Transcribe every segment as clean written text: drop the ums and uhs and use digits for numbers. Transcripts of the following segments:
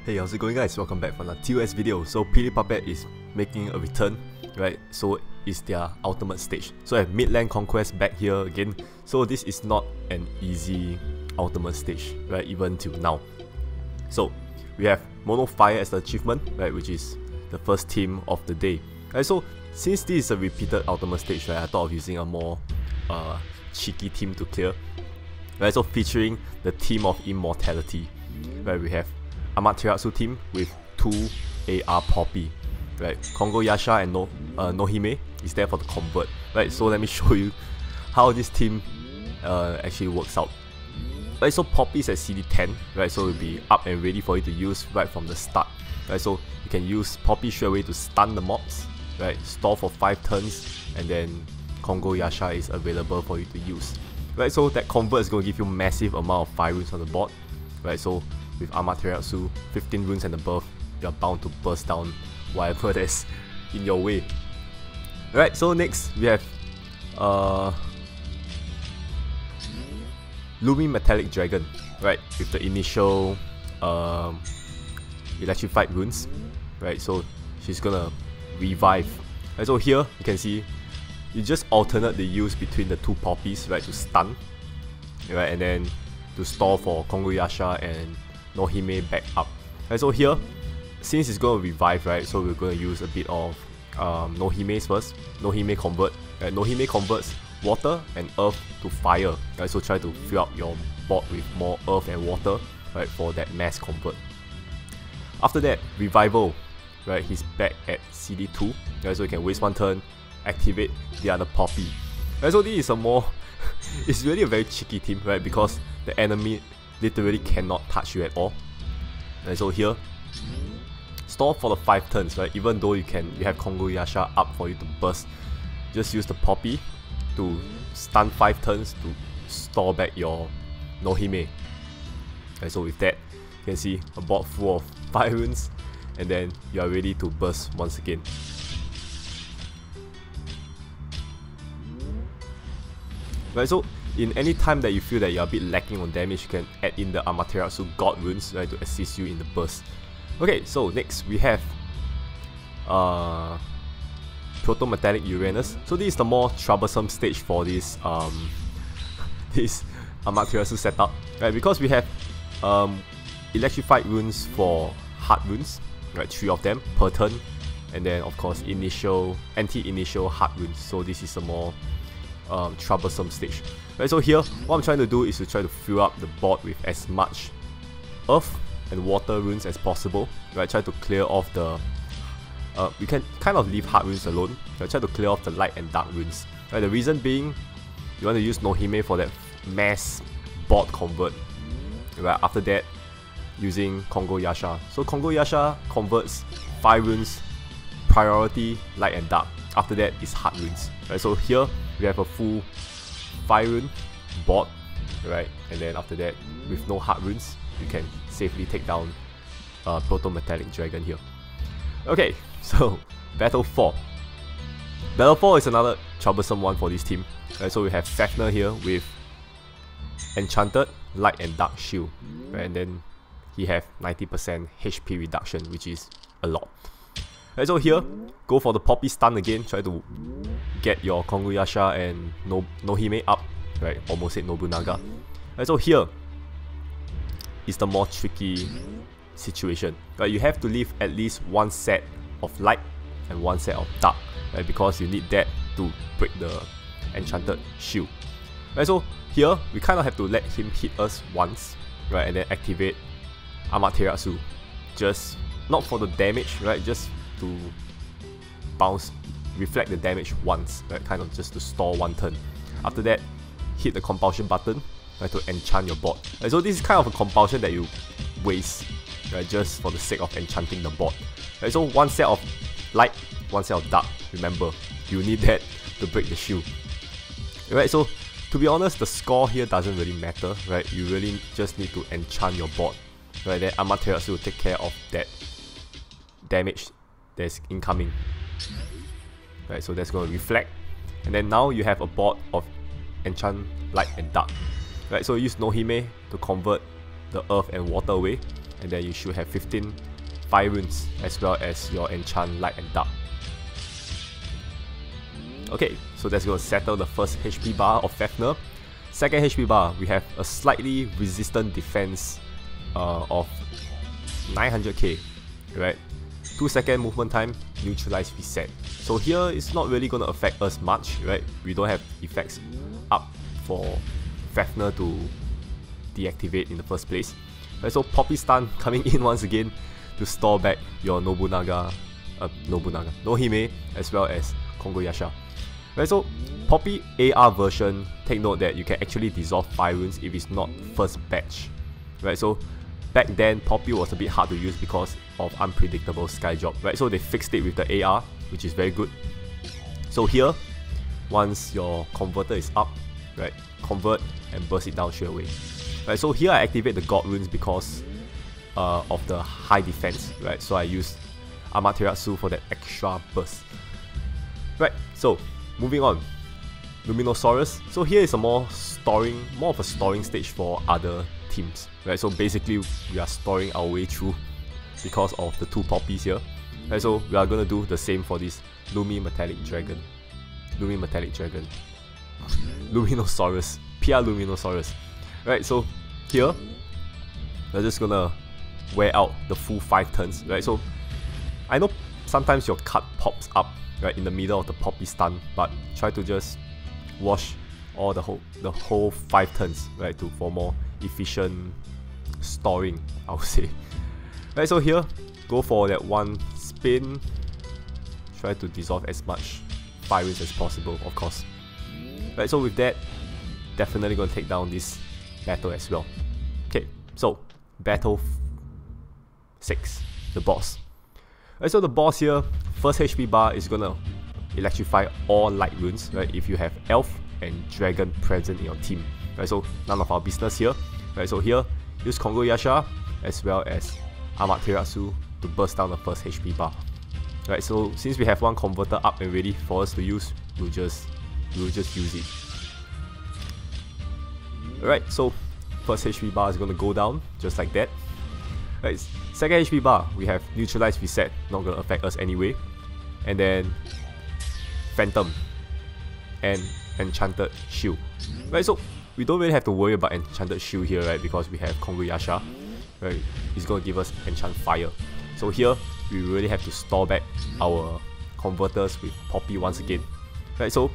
Hey, how's it going guys? Welcome back for another TOS video. So Pili Puppet is making a return, right? So it's their ultimate stage. So I have Midland Conquest back here again. So this is not an easy ultimate stage, right? Even till now. So we have Mono Fire as the achievement, right? Which is the first team of the day. Right, so since this is a repeated ultimate stage, right, I thought of using a more cheeky team to clear. Right, so featuring the team of immortality. Right, we have Amaterasu team with 2 AR Poppy, right? Kongo Yasha and Nohime is there for the convert, right? So let me show you how this team actually works out. Right, so Poppy is at CD 10, right? So it will be up and ready for you to use right from the start, right? So you can use Poppy straight away to stun the mobs, right? Store for 5 turns, and then Kongo Yasha is available for you to use, right? So that convert is going to give you massive amount of fire runes on the board, right? So with Amaterasu, 15 runes and above, you are bound to burst down whatever that's in your way. Alright, so next we have Lumi Metallic Dragon, right, with the initial electrified runes, right? So she's gonna revive. Right, so here you can see you just alternate the use between the 2 poppies, right, to stun, right, and then to store for Kongo Yasha and Nohime back up. Right, so here, since it's going to revive, right, so we're going to use a bit of Nohime's first. Nohime convert. Right, Nohime converts water and earth to fire. Right, so try to fill up your board with more earth and water, right, for that mass convert. After that, revival. Right, he's back at CD2. Right, so you can waste 1 turn, activate the other poppy. Right, so this is a more it's really a very cheeky team, right, because the enemy literally cannot touch you at all. And so here, store for the 5 turns, right? Even though you have Kongo Yasha up for you to burst, just use the Poppy to stun 5 turns to store back your Nohime. And so with that, you can see a board full of fire runes, and then you are ready to burst once again. Right, so in any time that you feel that you're a bit lacking on damage, you can add in the Amaterasu God runes, right, to assist you in the burst. Okay, so next we have Proto Metallic Uranus. So this is the more troublesome stage for this this Amaterasu setup, right? Because we have electrified runes for hard runes, right? 3 of them per turn, and then of course anti-initial hard runes. So this is a more troublesome stage. Right, so here, what I'm trying to do is to try to fill up the board with as much earth and water runes as possible. Right, try to clear off the we can kind of leave hard runes alone. Right, try to clear off the light and dark runes. Right, the reason being, you want to use Nohime for that mass board convert. Right, after that, using Kongo Yasha. So Kongo Yasha converts 5 runes, priority light and dark. After that is hard runes. Right, so here we have a full 5 rune board, right, and then after that, with no hard runes, you can safely take down Proto Metallic Dragon here. Okay, so Battle 4. Battle 4 is another troublesome one for this team. Right, so we have Fafnir here with Enchanted Light and Dark Shield, right, and then he have 90% HP reduction, which is a lot. Right, so here, go for the Poppy stun again, try to get your Kongo Yasha and Nohime up, right, almost said Nobunaga. Right, so here is the more tricky situation, right, you have to leave at least 1 set of light and 1 set of dark, right, because you need that to break the enchanted shield. Right, so here, we kind of have to let him hit us once, right, and then activate Amaterasu, just not for the damage, right, just to reflect the damage once, right, kind of just to store 1 turn. After that, hit the compulsion button, right, to enchant your board. Right, so this is kind of a compulsion that you waste, right, just for the sake of enchanting the board. Right, so 1 set of light, 1 set of dark. Remember, you need that to break the shield. Right, so to be honest, the score here doesn't really matter, right? You really just need to enchant your board, right? Then Amaterasu will take care of that damage that's incoming. Right, so that's going to reflect, and then now you have a board of enchant light and dark. Right, so use Nohime to convert the earth and water away, and then you should have 15 fire runes as well as your enchant light and dark. Okay, so that's going to settle the first HP bar of Fafnir. Second HP bar, we have a slightly resistant defense of 900k, right? 2-second movement time, neutralize reset. So here it's not really going to affect us much, right? We don't have effects up for Fafnir to deactivate in the first place. Right, so Poppy Stun coming in once again to store back your Nohime as well as Kongoyasha. Right, so Poppy AR version, take note that you can actually dissolve fire runes if it's not first batch. Right, so back then Poppy was a bit hard to use because of unpredictable sky drop. Right, so they fixed it with the AR, which is very good. So here, once your converter is up, right, convert and burst it down straight away. Right, so here I activate the God runes because of the high defense. Right, so I use Amaterasu for that extra burst. Right, so moving on, Luminosaurus. So here is a more of a storing stage for other teams, right? So basically we are storing our way through because of the two poppies here, right? So we are gonna do the same for this Luminosaurus, PR Luminosaurus, right? So here we're just gonna wear out the full 5 turns, right? So I know sometimes your card pops up right in the middle of the Poppy stun, but try to just wash all the whole 5 turns, right, for more efficient storing, I would say. Right, so here go for that one spin, try to dissolve as much fire runes as possible, of course. Right, so with that, definitely gonna take down this battle as well. Okay, so battle 6, the boss. Right, so the boss here, first HP bar is gonna electrify all light runes, right, if you have elf and dragon present in your team. Right, so none of our business here. Right, so here use Kongoyasha as well as Amaterasu to burst down the first HP bar. Right, so since we have one converter up and ready for us to use, we'll just use it. Alright, so first HP bar is gonna go down just like that. Right, second HP bar, we have neutralize reset, not gonna affect us anyway. And then Phantom and Enchanted Shield. Right, so we don't really have to worry about Enchanted Shield here, right, because we have Kongoyasha. Right, it's gonna give us Enchant Fire. So here, we really have to store back our converters with Poppy once again. Right, so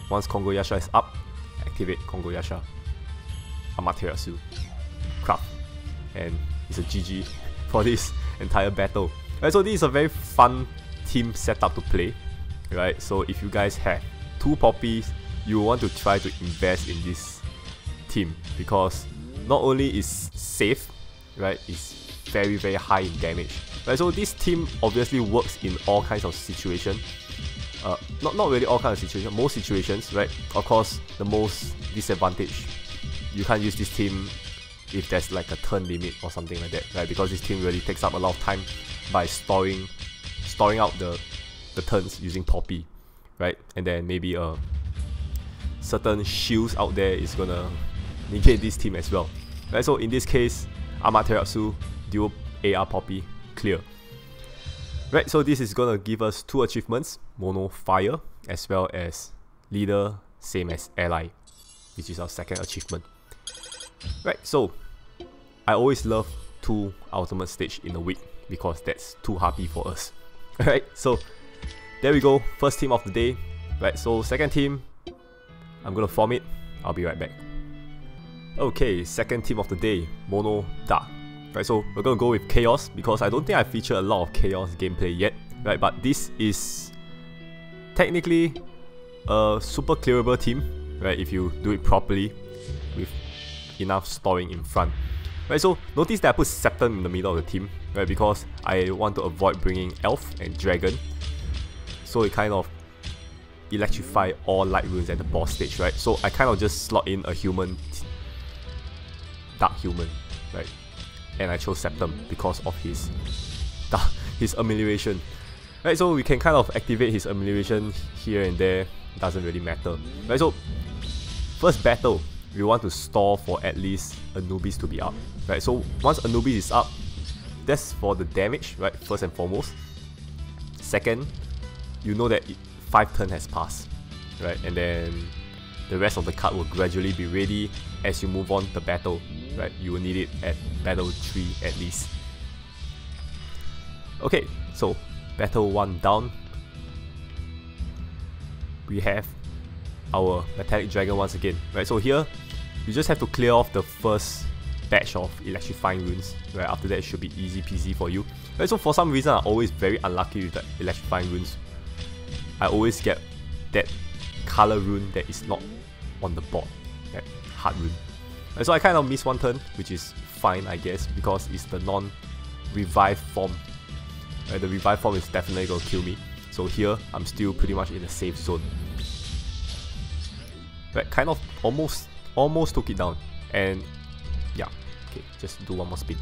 once Kongoyasha is up, activate Kongoyasha, Amaterasu, craft, and it's a GG for this entire battle. Right, so this is a very fun team setup to play. Right, so if you guys have 2 poppies, you want to try to invest in this team because not only is safe, right, it's very high in damage. Right, so this team obviously works in all kinds of situations. Not really all kinds of situations, most situations, right? Of course, the most disadvantage, you can't use this team if there's like a turn limit or something like that, right? Because this team really takes up a lot of time by storing out the turns using Poppy, right? And then maybe certain shields out there is gonna negate this team as well. Right, so in this case, Amaterasu, dual AR Poppy, clear. Right, so this is gonna give us 2 achievements, Mono Fire, as well as Leader, same as Ally, which is our second achievement. Right, so I always love 2 ultimate stage in a week because that's too happy for us. Alright, so there we go, first team of the day. Right, so second team, I'm gonna form it, I'll be right back. Okay, second team of the day, Mono Dark. Right, so we're gonna go with Chaos because I don't think I featured a lot of Chaos gameplay yet. Right, but this is technically a super clearable team, right, if you do it properly with enough storing in front. Right, so notice that I put Septum in the middle of the team, right, because I want to avoid bringing Elf and Dragon. So it kind of electrify all light runes at the boss stage, right? So I kind of just slot in a human, Dark Human, right? And I chose Septum because of his amelioration. Right, so we can kind of activate his amelioration here and there, doesn't really matter. Right, so first battle, we want to stall for at least Anubis to be up. Right, so once Anubis is up, that's for the damage, right, first and foremost. Second, you know that 5 turns has passed, right, and then the rest of the card will gradually be ready as you move on the battle, right? You will need it at battle 3 at least. Okay, so battle 1 down. We have our Metallic Dragon once again, right? So here, you just have to clear off the first batch of Electrifying runes, right? After that, it should be easy peasy for you. Right, so for some reason, I'm always very unlucky with the Electrifying runes. I always get that color rune that is not on the board, that hard rune. Right, so I kind of missed 1 turn, which is fine, I guess, because it's the non-revive form. Right, the revive form is definitely going to kill me. So here, I'm still pretty much in a safe zone. Right, kind of almost took it down. And yeah, okay, just do 1 more spin.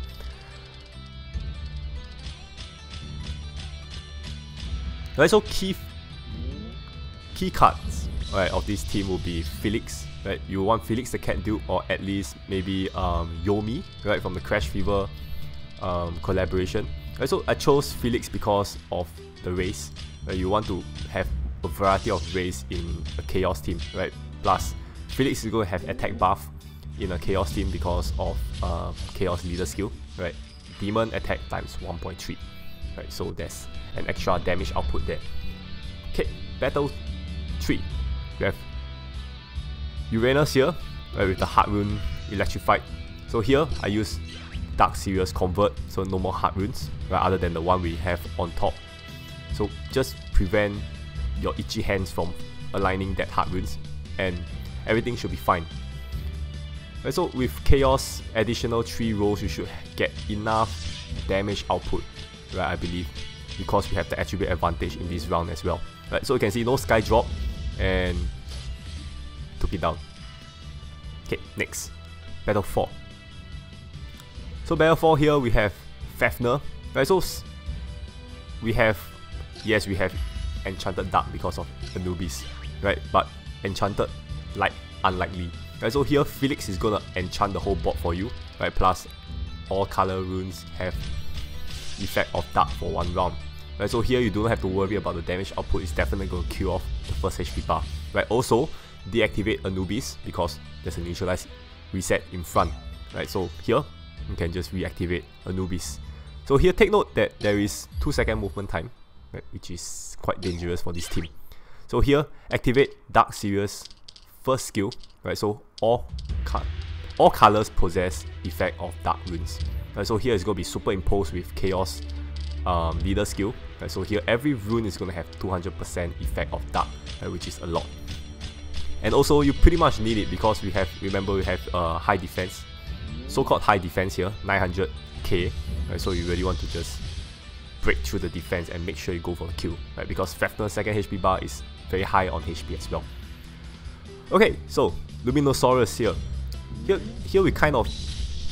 Right, so key cards, right, of this team will be Felix. Right, you want Felix the Cat Duke, or at least maybe Yomi, right, from the Crash Fever collaboration. Right, so I chose Felix because of the race. Right, you want to have a variety of race in a Chaos team, right? Plus, Felix is going to have attack buff in a Chaos team because of Chaos Leader skill, right? Demon attack times 1.3, right? So there's an extra damage output there. Okay, battle 3. We have Uranus here, right, with the Heart Rune electrified. So here, I use Dark Sirius Convert, so no more Heart Runes, right, other than the one we have on top. So just prevent your itchy hands from aligning that Heart Runes, and everything should be fine. Right, so with Chaos additional 3 rolls, you should get enough damage output, right, I believe, because we have the attribute advantage in this round as well. Right, so you can see no Sky Drop, and took it down. Okay, next, battle 4. So battle 4 here, we have Fafnir. Right, so we have Enchanted Dark because of Anubis, right, but Enchanted Light, unlikely. Right, so here Felix is gonna enchant the whole board for you, right, plus all color runes have effect of Dark for 1 round. Right, so here you don't have to worry about the damage output, it's definitely going to kill off the first HP bar. Right, also deactivate Anubis because there's a neutralize reset in front. Right, so here you can just reactivate Anubis. So here take note that there is 2-second movement time, right, which is quite dangerous for this team. So here activate Dark Sirius first skill, right, so all colors possess effect of Dark runes. Right, so here it's going to be superimposed with Chaos Leader skill. Right, so here every rune is going to have 200% effect of Dark, right, which is a lot. And also you pretty much need it because we have, remember, we have high defense, so-called high defense here, 900k, right, so you really want to just break through the defense and make sure you go for the kill, right, because Fafnir's second HP bar is very high on HP as well. Okay, so Luminosaurus here. Here we kind of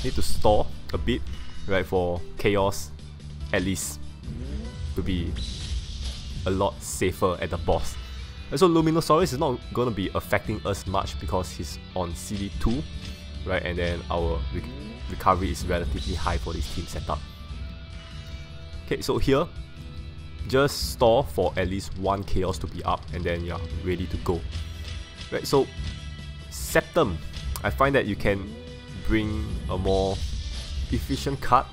need to stall a bit, right, for Chaos at least to be a lot safer at the boss. And so Luminosaurus is not going to be affecting us much because he's on CD2, right, and then our recovery is relatively high for this team setup. Okay, so here, just stall for at least 1 Chaos to be up and then you're ready to go. Right, so Septum, I find that you can bring a more efficient card,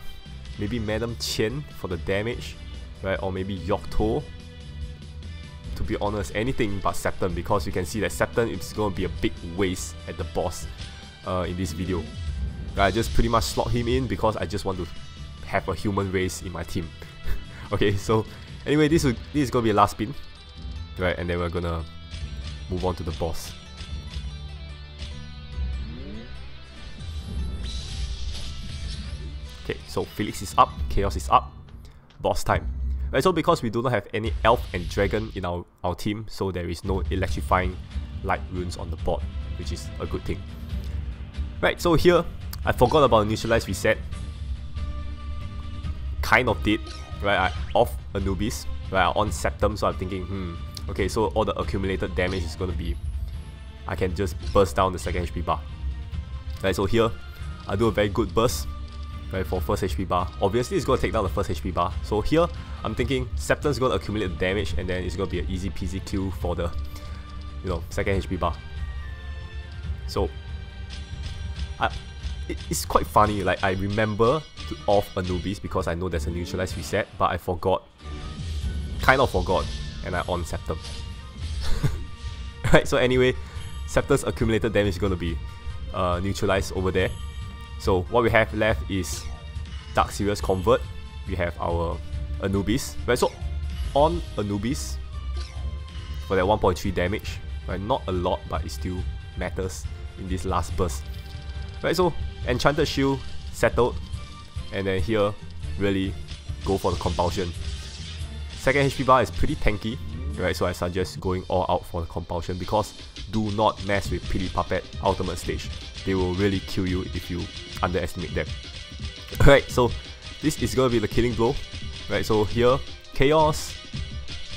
maybe Madam Qian for the damage, right, or maybe Yokto. To be honest, anything but Septum, because you can see that Septum is going to be a big waste at the boss in this video. Right, I just pretty much slot him in because I just want to have a human race in my team. Okay, so anyway, this is going to be a last spin, right, and then we're going to move on to the boss. Okay, so Felix is up, Chaos is up, boss time. Right, so because we do not have any Elf and Dragon in our team, so there is no electrifying light runes on the board, which is a good thing. Right, so here, I forgot about neutralize reset. Kind of did, right, I off Anubis, right, on Septum, so I'm thinking, okay, so all the accumulated damage is gonna be, I can just burst down the second HP bar. Right, so here, I do a very good burst, right, for first HP bar. Obviously, it's gonna take down the first HP bar. So here, I'm thinking Septum's gonna accumulate the damage, and then it's gonna be an easy peasy kill for the, second HP bar. So, it's quite funny, like I remember to off Anubis because I know there's a neutralize reset, but I kind of forgot, and I on Septum. Right, so anyway, Septum's accumulated damage is going to be neutralized over there. So what we have left is Dark Sirius Convert. We have our Anubis. Right, so on Anubis, for that 1.3 damage, right, not a lot, but it still matters in this last burst. Right, so Enchanted Shield settled, and then here really go for the Compulsion. Second HP bar is pretty tanky, right, so I suggest going all out for the Compulsion, because do not mess with Pity Puppet Ultimate Stage. They will really kill you if you underestimate them. Right, so this is going to be the killing blow. Right, so here, Chaos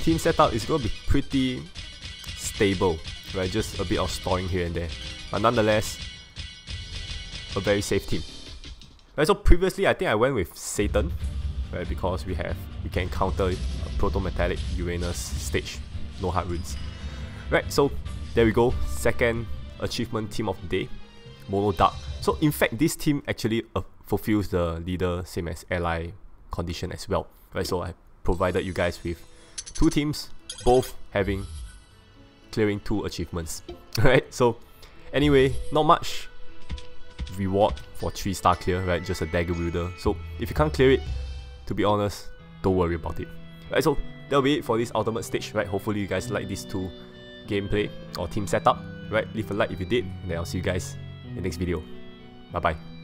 team setup is going to be pretty stable, right, just a bit of storing here and there, but nonetheless, a very safe team. Right, so previously I think I went with Satan, right, because we can counter a Proto-Metallic Uranus stage, no hard runes. Right, so there we go, second achievement team of the day, Mono Dark. So in fact, this team actually fulfills the leader same as ally condition as well. Right, so I provided you guys with two teams, both clearing 2 achievements. Right, so anyway, not much reward for 3-star clear, right, just a dagger wielder. So if you can't clear it, to be honest, don't worry about it. Right, so that'll be it for this ultimate stage, right. Hopefully you guys like these 2 gameplay or team setup, right. Leave a like if you did, and then I'll see you guys in the next video. Bye bye.